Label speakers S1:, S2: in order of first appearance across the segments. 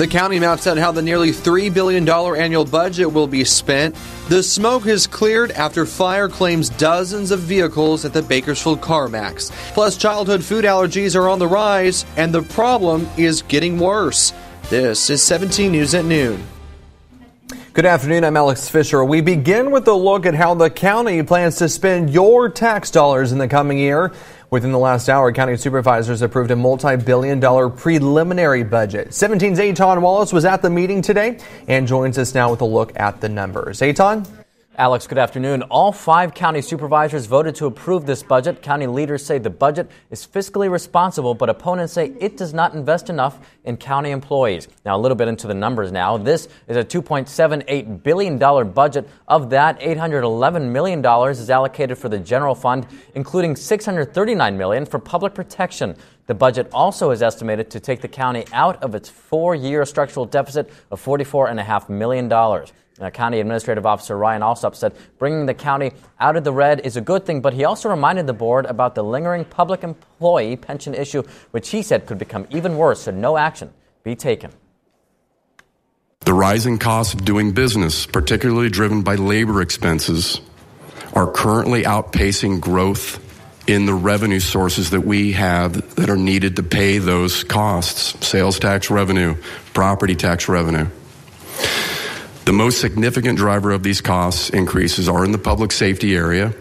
S1: The county maps out how the nearly $3 billion annual budget will be spent. The smoke has cleared after fire claims dozens of vehicles at the Bakersfield CarMax. Plus, childhood food allergies are on the rise, and the problem is getting worse. This is 17 News at Noon.
S2: Good afternoon, I'm Alex Fisher. We begin with a look at how the county plans to spend your tax dollars in the coming year. Within the last hour, county supervisors approved a multi-billion-dollar preliminary budget. 17's Aton Wallace was at the meeting today and joins us now with a look at the numbers. Aton?
S3: Alex, good afternoon. All 5 county supervisors voted to approve this budget. County leaders say the budget is fiscally responsible, but opponents say it does not invest enough in county employees. Now, a little bit into the numbers now. This is a $2.78 billion budget. Of that, $811 million is allocated for the general fund, including $639 million for public protection. The budget also is estimated to take the county out of its 4-year structural deficit of $44.5 million. County Administrative Officer Ryan Alsop said bringing the county out of the red is a good thing, but he also reminded the board about the lingering public employee pension issue, which he said could become even worse should no action be taken.
S4: The rising costs of doing business, particularly driven by labor expenses, are currently outpacing growth in the revenue sources that we have that are needed to pay those costs: sales tax revenue, property tax revenue. The most significant driver of these cost increases are in the public safety area,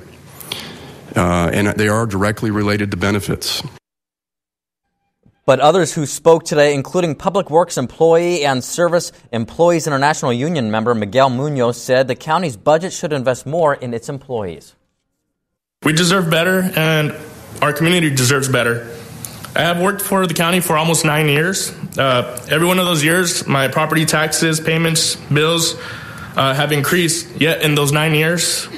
S4: and they are directly related to benefits.
S3: But others who spoke today, including Public Works employee and Service Employees International Union member Miguel Munoz, said the county's budget should invest more in its employees.
S5: We deserve better, and our community deserves better. I have worked for the county for almost 9 years. Every one of those years, my property taxes, payments, bills have increased. Yet in those 9 years,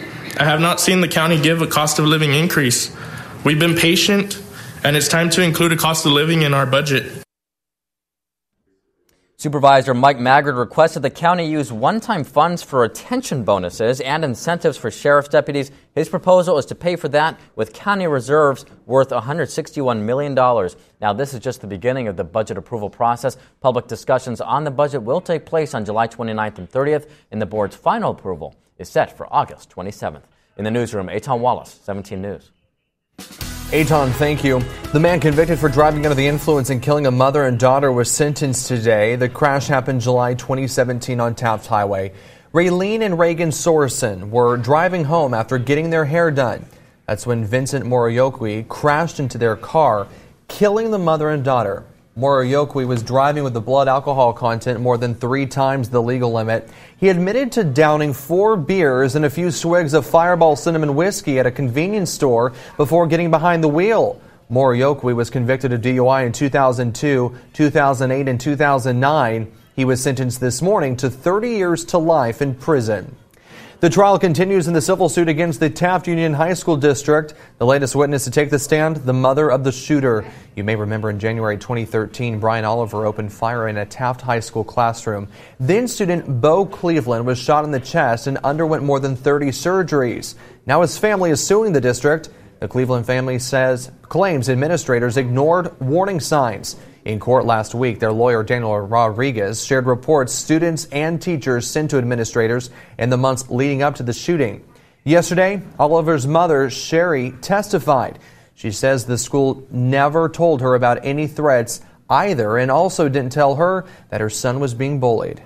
S5: I have not seen the county give a cost of living increase. We've been patient, and it's time to include a cost of living in our budget.
S3: Supervisor Mike Maggard requested the county use one-time funds for retention bonuses and incentives for sheriff's deputies. His proposal is to pay for that with county reserves worth $161 million. Now, this is just the beginning of the budget approval process. Public discussions on the budget will take place on July 29th and 30th, and the board's final approval is set for August 27th. In the newsroom, Aton Wallace, 17 News.
S2: Aton, thank you. The man convicted for driving under the influence and killing a mother and daughter was sentenced today. The crash happened July 2017 on Taft Highway. Raylene and Reagan Sorensen were driving home after getting their hair done. That's when Vincent Moriyokwi crashed into their car, killing the mother and daughter. Moriyokwi was driving with the blood alcohol content more than 3 times the legal limit. He admitted to downing 4 beers and a few swigs of Fireball cinnamon whiskey at a convenience store before getting behind the wheel. Moriyokwi was convicted of DUI in 2002, 2008, and 2009. He was sentenced this morning to 30 years to life in prison. The trial continues in the civil suit against the Taft Union High School District. The latest witness to take the stand, the mother of the shooter. You may remember in January 2013, Brian Oliver opened fire in a Taft High School classroom. Then student Bo Cleveland was shot in the chest and underwent more than 30 surgeries. Now his family is suing the district. The Cleveland family claims administrators ignored warning signs. In court last week, their lawyer Daniel Rodriguez shared reports students and teachers sent to administrators in the months leading up to the shooting. Yesterday, Oliver's mother, Sherry, testified. She says the school never told her about any threats either and also didn't tell her that her son was being bullied.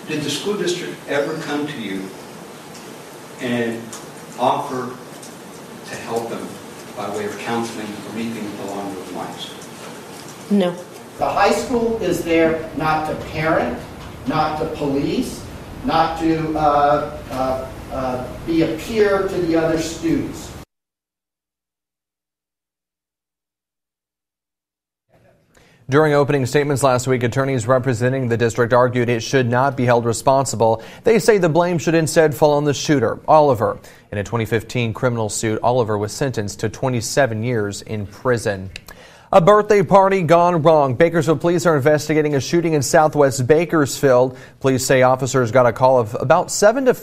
S6: Did the school district ever come to you and offer to help them by way of counseling or anything along those lines?
S7: No.
S8: The high school is there not to parent, not to police, not to be a peer to the other students.
S2: During opening statements last week, attorneys representing the district argued it should not be held responsible. They say the blame should instead fall on the shooter, Oliver. In a 2015 criminal suit, Oliver was sentenced to 27 years in prison. A birthday party gone wrong. Bakersfield police are investigating a shooting in southwest Bakersfield. Police say officers got a call of about 5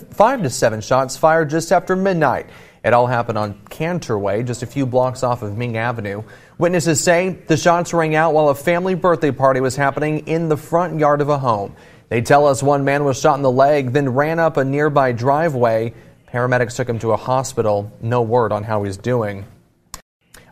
S2: to 7 shots fired just after midnight. It all happened on Cantor Way, just a few blocks off of Ming Avenue. Witnesses say the shots rang out while a family birthday party was happening in the front yard of a home. They tell us one man was shot in the leg, then ran up a nearby driveway. Paramedics took him to a hospital. No word on how he's doing.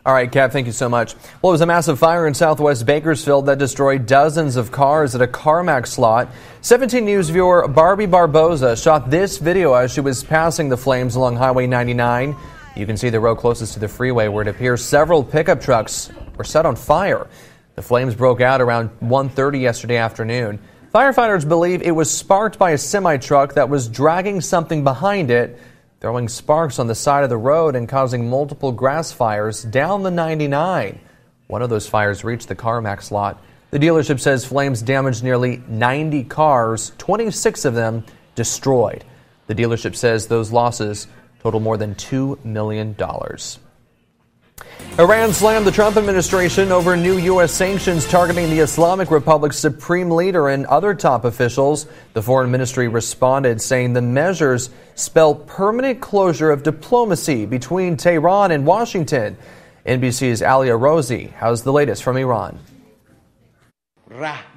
S2: All right, Kat, thank you so much. Well, it was a massive fire in southwest Bakersfield that destroyed dozens of cars at a CarMax lot. 17 News viewer Barbie Barboza shot this video as she was passing the flames along Highway 99. You can see the road closest to the freeway where it appears several pickup trucks were set on fire. The flames broke out around 1:30 yesterday afternoon. Firefighters believe it was sparked by a semi-truck that was dragging something behind it, throwing sparks on the side of the road and causing multiple grass fires down the 99. One of those fires reached the CarMax lot. The dealership says flames damaged nearly 90 cars, 26 of them destroyed. The dealership says those losses total more than $2 million. Iran slammed the Trump administration over new U.S. sanctions targeting the Islamic Republic's supreme leader and other top officials. The foreign ministry responded, saying the measures spell permanent closure of diplomacy between Tehran and Washington. NBC's Alia Rosie has the latest from Iran.
S7: President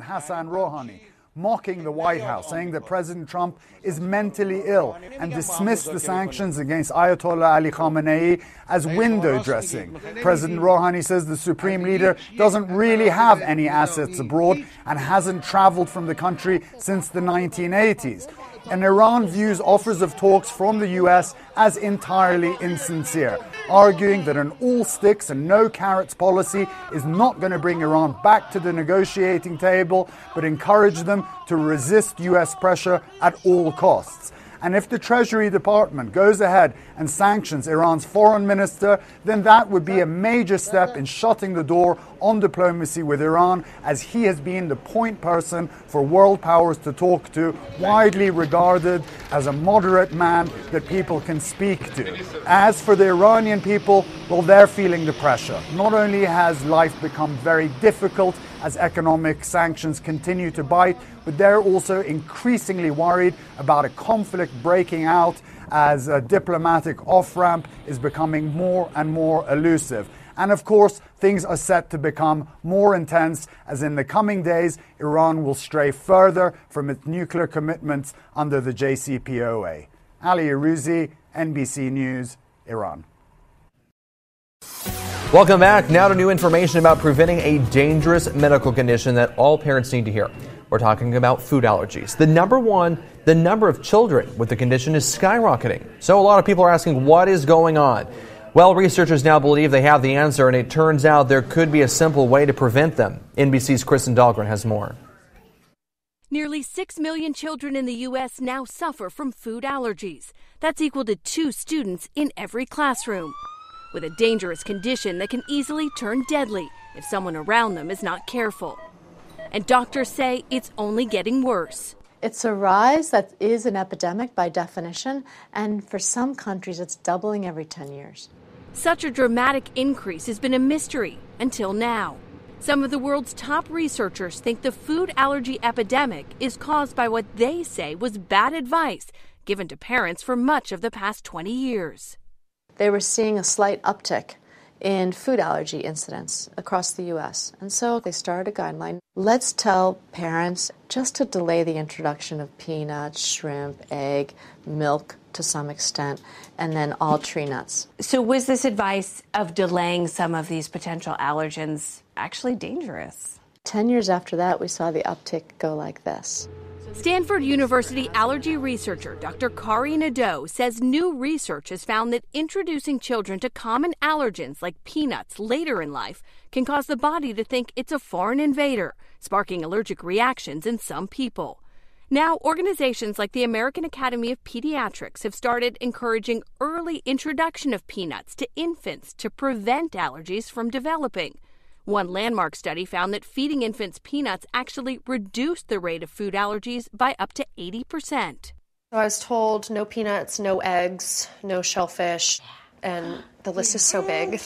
S7: Hassan Rouhani mocking the White House, saying that President Trump is mentally ill and dismissed the sanctions against Ayatollah Ali Khamenei as window dressing. President Rouhani says the supreme leader doesn't really have any assets abroad and hasn't traveled from the country since the 1980s. And Iran views offers of talks from the U.S. as entirely insincere, arguing that an all sticks and no carrots policy is not going to bring Iran back to the negotiating table, but encourage them to resist U.S. pressure at all costs. And if the Treasury Department goes ahead and sanctions Iran's foreign minister, then that would be a major step in shutting the door on diplomacy with Iran, as he has been the point person for world powers to talk to, widely regarded as a moderate man that people can speak to. As for the Iranian people, well, they're feeling the pressure. Not only has life become very difficult as economic sanctions continue to bite, but they're also increasingly worried about a conflict breaking out as a diplomatic off-ramp is becoming more and more elusive. And of course, things are set to become more intense as in the coming days, Iran will stray further from its nuclear commitments under the JCPOA. Ali Arouzi, NBC News, Iran.
S2: Welcome back. Now to new information about preventing a dangerous medical condition that all parents need to hear. We're talking about food allergies. The number of children with the condition is skyrocketing. So a lot of people are asking, what is going on? Well, researchers now believe they have the answer, and it turns out there could be a simple way to prevent them. NBC's Kristen Dahlgren has more.
S9: Nearly 6 million children in the U.S. now suffer from food allergies. That's equal to 2 students in every classroom, with a dangerous condition that can easily turn deadly if someone around them is not careful. And doctors say it's only getting worse.
S10: It's a rise that is an epidemic by definition, and for some countries it's doubling every 10 years.
S9: Such a dramatic increase has been a mystery until now. Some of the world's top researchers think the food allergy epidemic is caused by what they say was bad advice given to parents for much of the past 20 years.
S10: They were seeing a slight uptick in food allergy incidents across the U.S. And so they started a guideline. Let's tell parents just to delay the introduction of peanuts, shrimp, egg, milk to some extent, and then all tree nuts.
S11: So was this advice of delaying some of these potential allergens actually dangerous?
S10: 10 years after that, we saw the uptick go like this.
S9: Stanford University allergy researcher Dr. Kari Nadeau says new research has found that introducing children to common allergens like peanuts later in life can cause the body to think it's a foreign invader, sparking allergic reactions in some people. Now, organizations like the American Academy of Pediatrics have started encouraging early introduction of peanuts to infants to prevent allergies from developing. One landmark study found that feeding infants peanuts actually reduced the rate of food allergies by up to 80%.
S12: I was told no peanuts, no eggs, no shellfish, and the list is so big.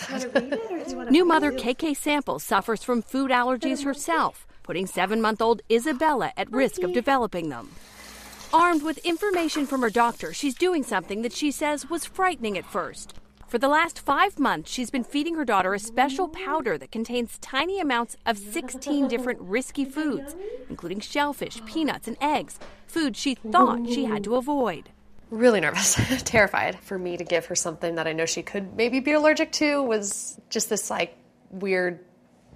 S9: New mother KK Samples suffers from food allergies herself, putting 7-month-old Isabella at risk of developing them. Armed with information from her doctor, she's doing something that she says was frightening at first. For the last 5 months, she's been feeding her daughter a special powder that contains tiny amounts of 16 different risky foods, including shellfish, peanuts, and eggs, foods she thought she had to avoid.
S12: Really nervous, terrified. For me to give her something that I know she could maybe be allergic to was just this weird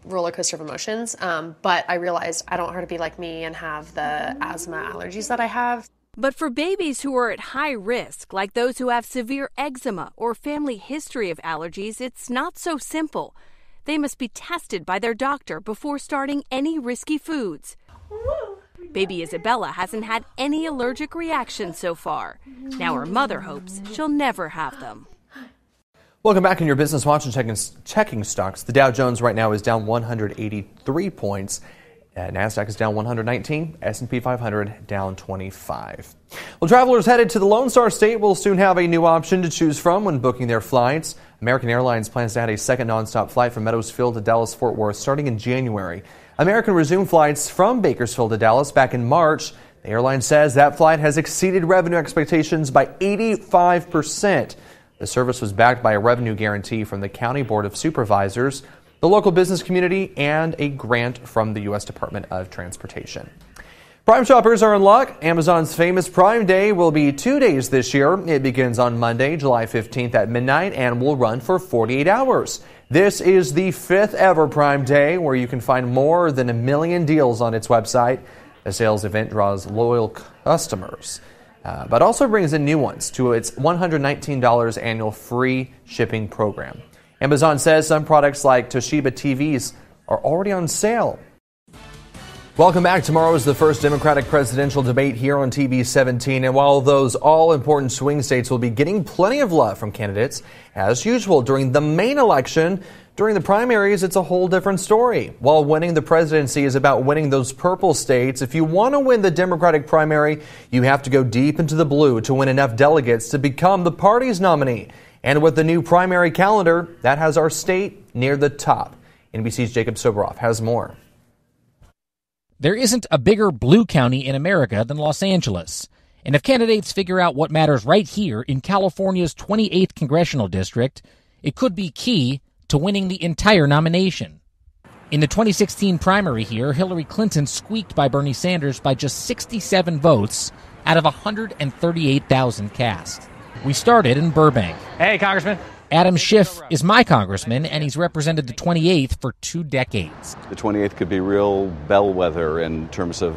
S12: roller coaster of emotions. But I realized I don't want her to be like me and have the asthma allergies that I have.
S9: But for babies who are at high risk, like those who have severe eczema or family history of allergies, it's not so simple. They must be tested by their doctor before starting any risky foods. Baby Isabella hasn't had any allergic reactions so far. Now her mother hopes she'll never have them.
S2: Welcome back in your Business Watch and checking stocks. The Dow Jones right now is down 183 points. NASDAQ is down 119, S&P 500 down 25. Well, travelers headed to the Lone Star State will soon have a new option to choose from when booking their flights. American Airlines plans to add a second nonstop flight from Meadowsville to Dallas-Fort Worth starting in January. American resumed flights from Bakersfield to Dallas back in March. The airline says that flight has exceeded revenue expectations by 85%. The service was backed by a revenue guarantee from the County Board of Supervisors, the local business community, and a grant from the U.S. Department of Transportation. Prime shoppers are in luck. Amazon's famous Prime Day will be 2 days this year. It begins on Monday, July 15th at midnight and will run for 48 hours. This is the 5th ever Prime Day, where you can find more than 1 million deals on its website. The sales event draws loyal customers, but also brings in new ones to its $119 annual free shipping program. Amazon says some products like Toshiba TVs are already on sale. Welcome back. Tomorrow is the first Democratic presidential debate here on TV 17. And while those all-important swing states will be getting plenty of love from candidates, as usual during the main election, during the primaries, it's a whole different story. While winning the presidency is about winning those purple states, if you want to win the Democratic primary, you have to go deep into the blue to win enough delegates to become the party's nominee. And with the new primary calendar, that has our state near the top. NBC's Jacob Soboroff has more.
S13: There isn't a bigger blue county in America than Los Angeles. And if candidates figure out what matters right here in California's 28th congressional district, it could be key to winning the entire nomination. In the 2016 primary here, Hillary Clinton squeaked by Bernie Sanders by just 67 votes out of 138,000 cast. We started in Burbank.
S14: Hey, Congressman.
S13: Adam Schiff is my congressman, and he's represented the 28th for 2 decades.
S15: The 28th could be real bellwether in terms of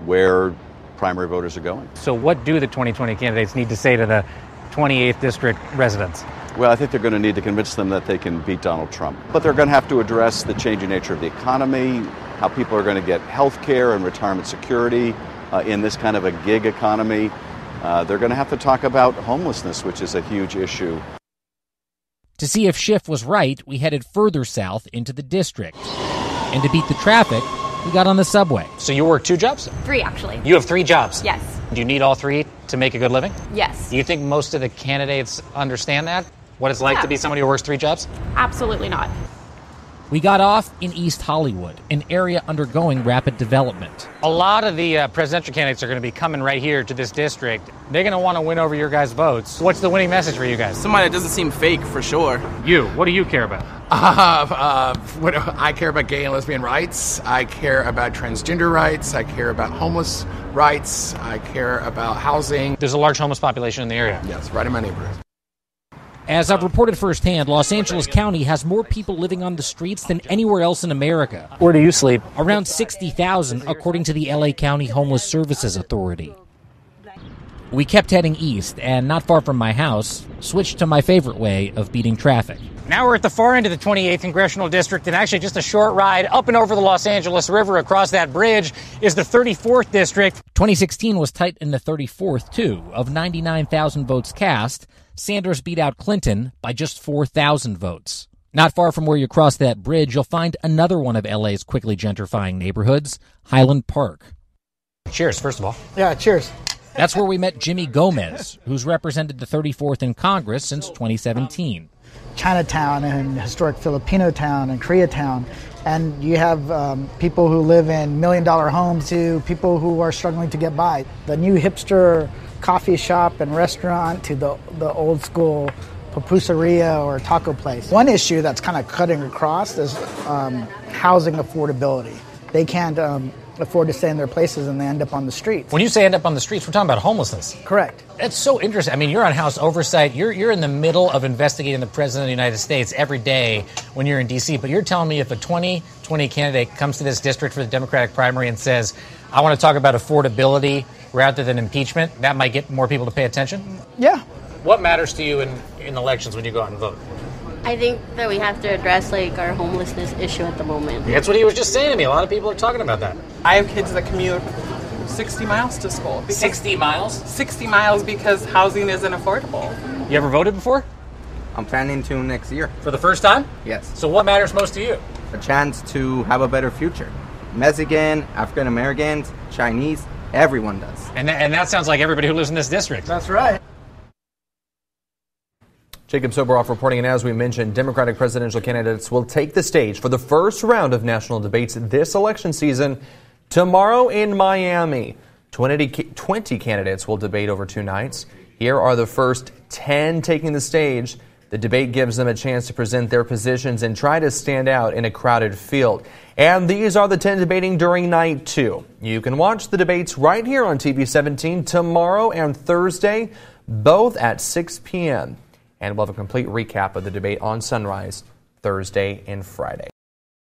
S15: where primary voters are going.
S14: So what do the 2020 candidates need to say to the 28th district residents?
S15: Well, I think they're going to need to convince them that they can beat Donald Trump. But they're going to have to address the changing nature of the economy, how people are going to get health care and retirement security in this kind of a gig economy. They're going to have to talk about homelessness, which is a huge issue.
S13: To see if Schiff was right, we headed further south into the district. And to beat the traffic, we got on the subway.
S14: So you work 2 jobs?
S11: 3, actually.
S14: You have 3 jobs?
S11: Yes.
S14: Do you need all 3 to make a good living?
S11: Yes.
S14: Do you think most of the candidates understand that? What it's like to be somebody who works 3 jobs?
S11: Absolutely not.
S13: We got off in East Hollywood, an area undergoing rapid development.
S14: A lot of the presidential candidates are going to be coming right here to this district. They're going to want to win over your guys' votes. What's the winning message for you guys?
S16: Somebody that doesn't seem fake, for sure.
S14: You, what do you care about?
S16: I care about gay and lesbian rights. I care about transgender rights. I care about homeless rights. I care about housing.
S14: There's a large homeless population in the area.
S16: Yes, right in my neighborhood.
S13: As I've reported firsthand, Los Angeles County has more people living on the streets than anywhere else in America.
S14: Where do you sleep?
S13: Around 60,000, according to the LA County Homeless Services Authority. We kept heading east, and not far from my house, switched to my favorite way of beating traffic.
S14: Now we're at the far end of the 28th Congressional District, and actually just a short ride up and over the Los Angeles River across that bridge is the 34th District.
S13: 2016 was tight in the 34th, too. Of 99,000 votes cast, Sanders beat out Clinton by just 4,000 votes. Not far from where you cross that bridge, you'll find another one of LA's quickly gentrifying neighborhoods, Highland Park.
S14: Cheers, first of all.
S17: Yeah, cheers.
S13: That's where we met Jimmy Gomez, who's represented the 34th in Congress since 2017.
S17: Chinatown and historic Filipino town and Koreatown And you have people who live in $1 million homes to people who are struggling to get by. The new hipster coffee shop and restaurant to the old school pupuseria or taco place. One issue that's kind of cutting across is housing affordability. They can't afford to stay in their places and they end up on the streets.
S14: When you say end up on the streets, we're talking about homelessness.
S17: Correct.
S14: That's so interesting. I mean, you're on House Oversight. You're in the middle of investigating the President of the United States every day when you're in D.C., but you're telling me if a 2020 candidate comes to this district for the Democratic primary and says, I want to talk about affordability rather than impeachment, that might get more people to pay attention?
S17: Yeah.
S14: What matters to you in elections when you go out and vote?
S18: I think that we have to address our homelessness issue at the moment.
S14: That's what he was just saying to me. A lot of people are talking about that.
S19: I have kids that commute 60 miles to school.
S14: 60 miles?
S19: 60 miles because housing isn't affordable.
S14: You ever voted before?
S20: I'm planning to next year.
S14: For the first time?
S20: Yes.
S14: So what matters most to you?
S20: A chance to have a better future. Mexican, African Americans, Chinese, everyone does.
S14: And that sounds like everybody who lives in this district.
S17: That's right.
S2: Jacob Soboroff reporting, and as we mentioned, Democratic presidential candidates will take the stage for the first round of national debates this election season tomorrow in Miami. 20 candidates will debate over 2 nights. Here are the first 10 taking the stage. The debate gives them a chance to present their positions and try to stand out in a crowded field. And these are the 10 debating during night 2. You can watch the debates right here on TV 17 tomorrow and Thursday, both at 6 p.m. And we'll have a complete recap of the debate on Sunrise Thursday and Friday.